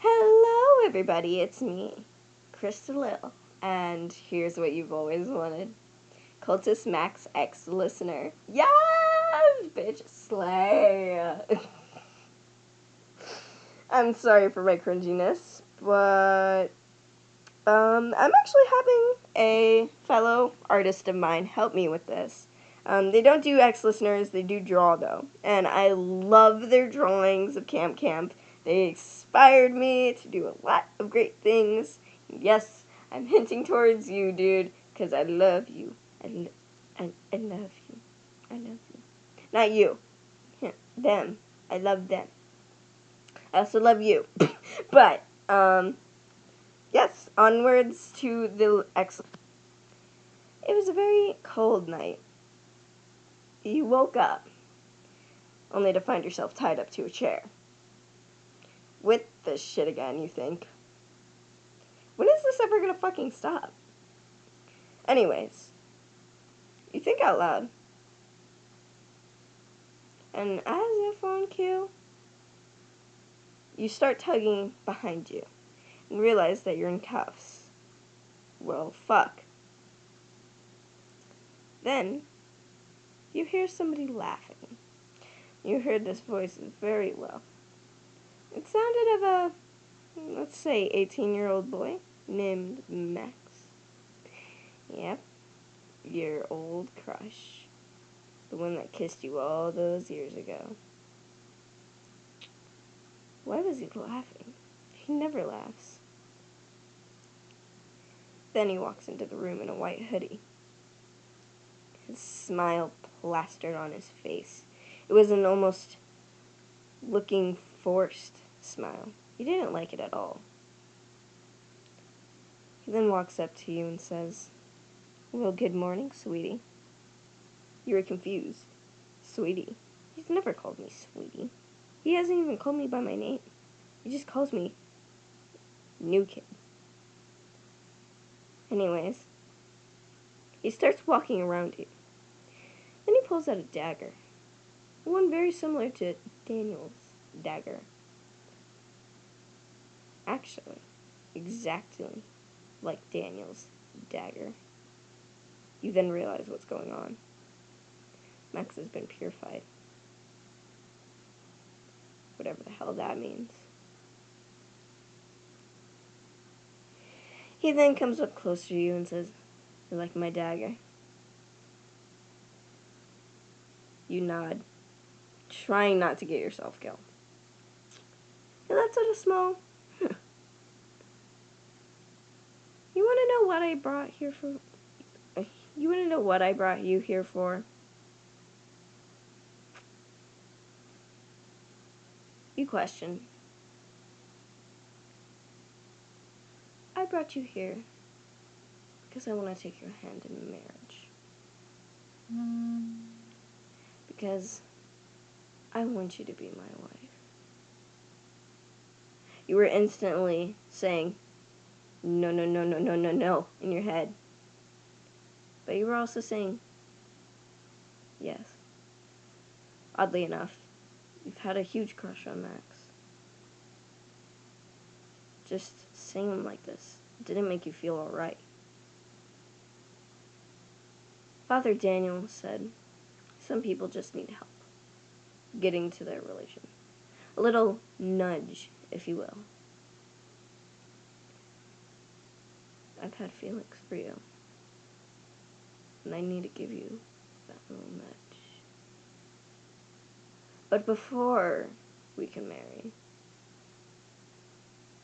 Hello, everybody. It's me, Krista Lil, and here's what you've always wanted: Cultist Max X Listener. Yes, bitch, slay. I'm sorry for my cringiness, but I'm actually having a fellow artist of mine help me with this. They don't do X listeners, they do draw though, and I love their drawings of Camp Camp. They inspired me to do a lot of great things. Yes, I'm hinting towards you, dude, because I love you. I love you. I love you. Not you. Them. I love them. I also love you. But, yes, onwards to the X. It was a very cold night. You woke up, only to find yourself tied up to a chair. With this shit again, you think. When is this ever gonna fucking stop? Anyways, you think out loud. And as if on cue, you start tugging behind you and realize that you're in cuffs. Well, fuck. Then, you hear somebody laughing. You heard this voice very well. It sounded of a, let's say, 18-year-old boy named Max. Yep, your old crush. The one that kissed you all those years ago. Why was he laughing? He never laughs. Then he walks into the room in a white hoodie. His smile plastered on his face. It was an almost looking forced smile. He didn't like it at all. He then walks up to you and says, "Well, good morning, sweetie." You were confused. Sweetie. He's never called me sweetie. He hasn't even called me by my name. He just calls me new kid. Anyways, he starts walking around you. Then he pulls out a dagger. One very similar to Daniel's dagger. Actually, exactly like Daniel's dagger. You then realize what's going on. Max has been purified. Whatever the hell that means. He then comes up close to you and says, "You like my dagger?" You nod, trying not to get yourself killed. He lets out a small, You want to know what I brought here for? You want to know what I brought you here for? You question. I brought you here because I want to take your hand in marriage. Because I want you to be my wife. You were instantly saying, no, no, no, no, no, no, no, in your head. But you were also saying, yes. Oddly enough, you've had a huge crush on Max. Just saying him like this didn't make you feel alright. Father Daniel said, some people just need help getting to their relation. A little nudge, if you will. I've had feelings for you, and I need to give you that little nudge. But before we can marry,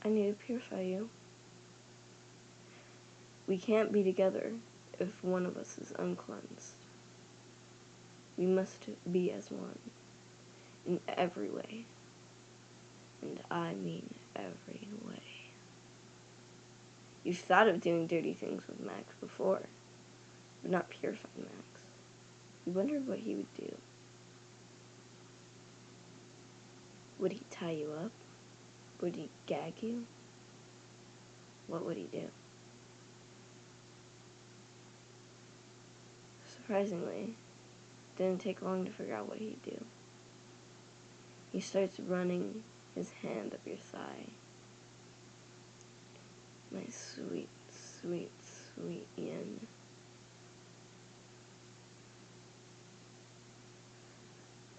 I need to purify you. We can't be together if one of us is uncleansed. We must be as one in every way. And I mean every way. You've thought of doing dirty things with Max before, but not purifying Max. You wondered what he would do. Would he tie you up? Would he gag you? What would he do? Surprisingly, it didn't take long to figure out what he'd do. He starts running his hand up your thigh, My sweet, sweet, sweet Ian.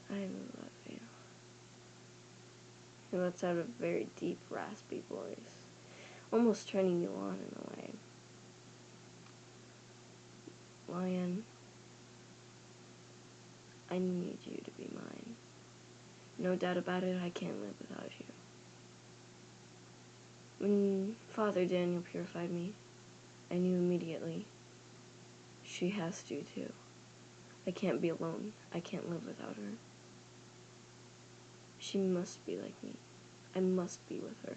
I love you. He lets out a very deep, raspy voice, almost turning you on in a way. Lion, I need you to be mine. No doubt about it, I can't live without you. When Father Daniel purified me, I knew immediately. She has to, too. I can't be alone. I can't live without her. She must be like me. I must be with her.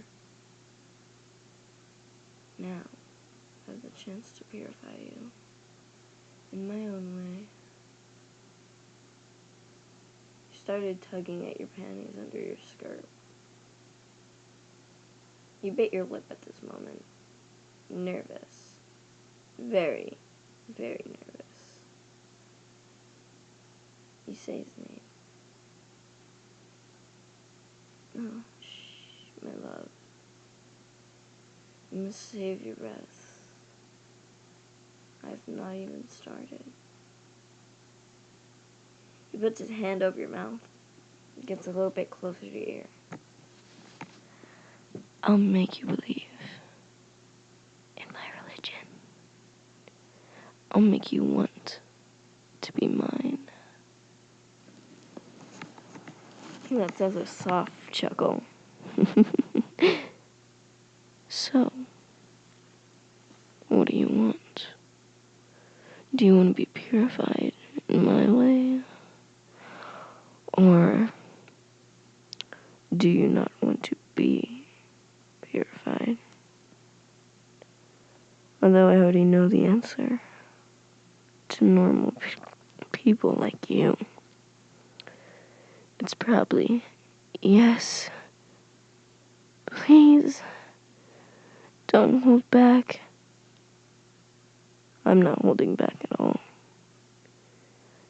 Now, I have the chance to purify you. In my own way. She started tugging at your panties under your skirt. You bit your lip at this moment. Nervous. Very, very nervous. You say his name. Oh, shh, my love. You must save your breath. I've not even started. He puts his hand over your mouth. Gets a little bit closer to your ear. I'll make you believe in my religion. I'll make you want to be mine. He lets out a soft chuckle. So, what do you want? Do you want to be purified in my way? Or do you not want to be purified? Although I already know the answer to normal people like you. It's probably yes. Please, don't hold back. I'm not holding back at all.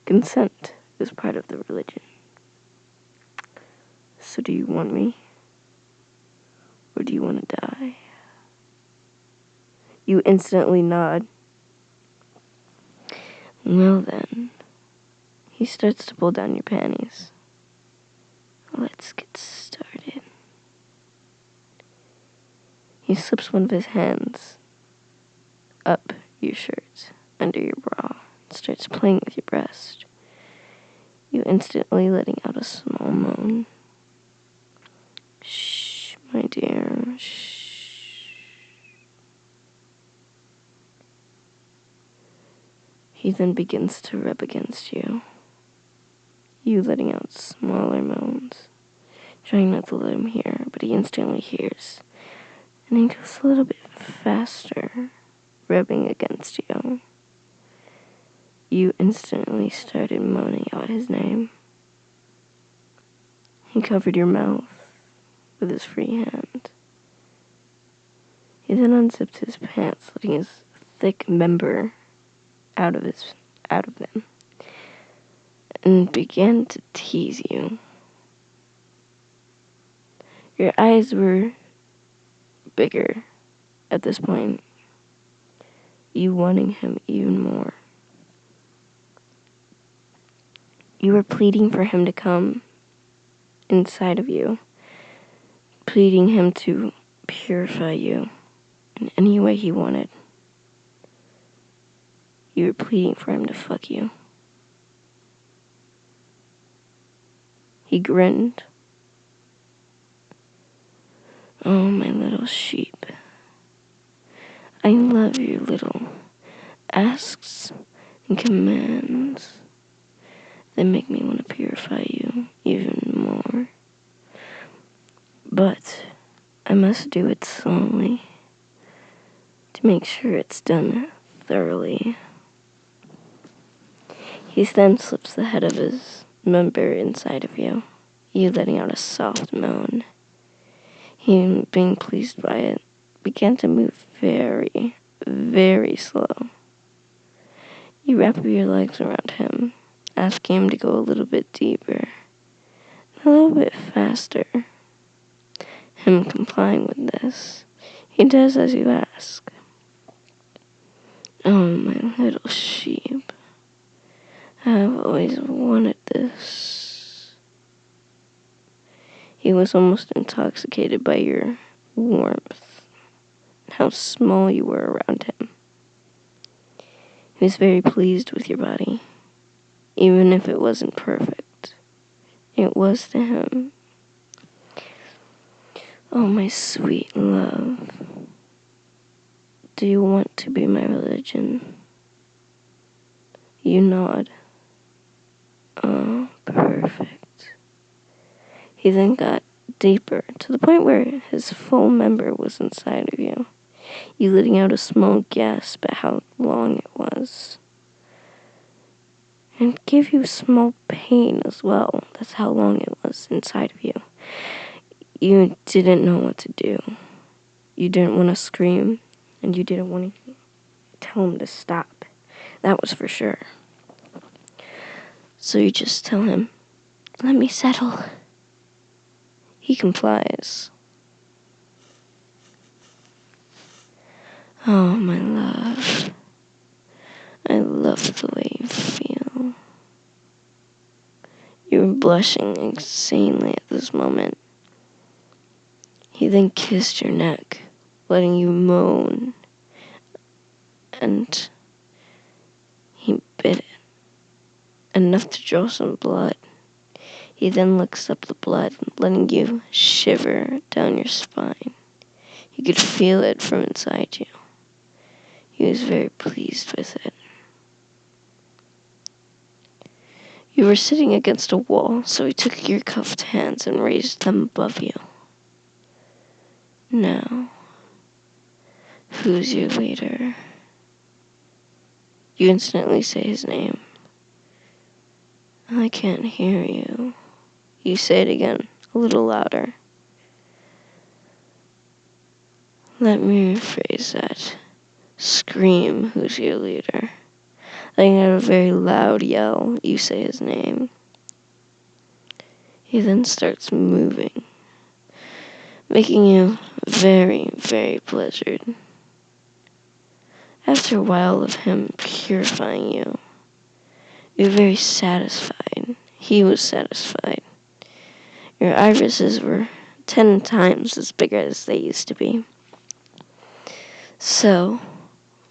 Consent is part of the religion. So do you want me? Or do you want to die? You instantly nod. Well then, he starts to pull down your panties. Let's get started. He slips one of his hands up your shirt, under your bra, and starts playing with your breast. You instantly letting out a small moan. Shh, my dear, shh. He then begins to rub against you. You letting out smaller moans, trying not to let him hear, but he instantly hears. And he goes a little bit faster, rubbing against you. You instantly started moaning out his name. He covered your mouth with his free hand. He then unzipped his pants, letting his thick member out of them, and began to tease you. Your eyes were bigger at this point, you wanting him even more. You were pleading for him to come inside of you, pleading him to purify you in any way he wanted. You were pleading for him to fuck you. He grinned. Oh, my little sheep. I love your little asks and commands that make me want to purify you even more. But I must do it slowly to make sure it's done thoroughly. He then slips the head of his member inside of you, you letting out a soft moan. He, being pleased by it, began to move very, very slow. You wrap your legs around him, asking him to go a little bit deeper, a little bit faster. Him complying with this, He does as you ask. Oh, my little sheep. I've always wanted this. He was almost intoxicated by your warmth, how small you were around him. He was very pleased with your body, even if it wasn't perfect. It was to him. Oh, my sweet love. Do you want to be my religion? You nod. Oh, perfect. He then got deeper, to the point where his full member was inside of you. You letting out a small gasp at how long it was. And gave you small pain as well. That's how long it was inside of you. You didn't know what to do. You didn't want to scream, and you didn't want to tell him to stop. That was for sure. So you just tell him, let me settle. He complies. Oh, my love. I love the way you feel. You were blushing insanely at this moment. He then kissed your neck, letting you moan, and he bit it, enough to draw some blood. He then licks up the blood, letting you shiver down your spine. You could feel it from inside you. He was very pleased with it. You were sitting against a wall, so he took your cuffed hands and raised them above you. Now, who's your leader? You instantly say his name. I can't hear you. You say it again, a little louder. Let me rephrase that. Scream, who's your leader? Letting out a very loud yell, you say his name. He then starts moving, making you very, very pleasured. After a while of him purifying you, you're very satisfied. He was satisfied. Your irises were 10 times as big as they used to be. So,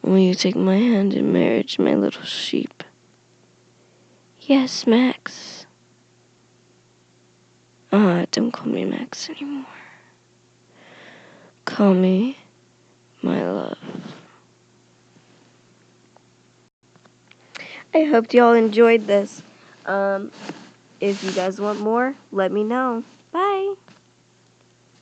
will you take my hand in marriage, my little sheep? Yes, Max. Don't call me Max anymore. Call me my love. I hope y'all enjoyed this. If you guys want more, let me know.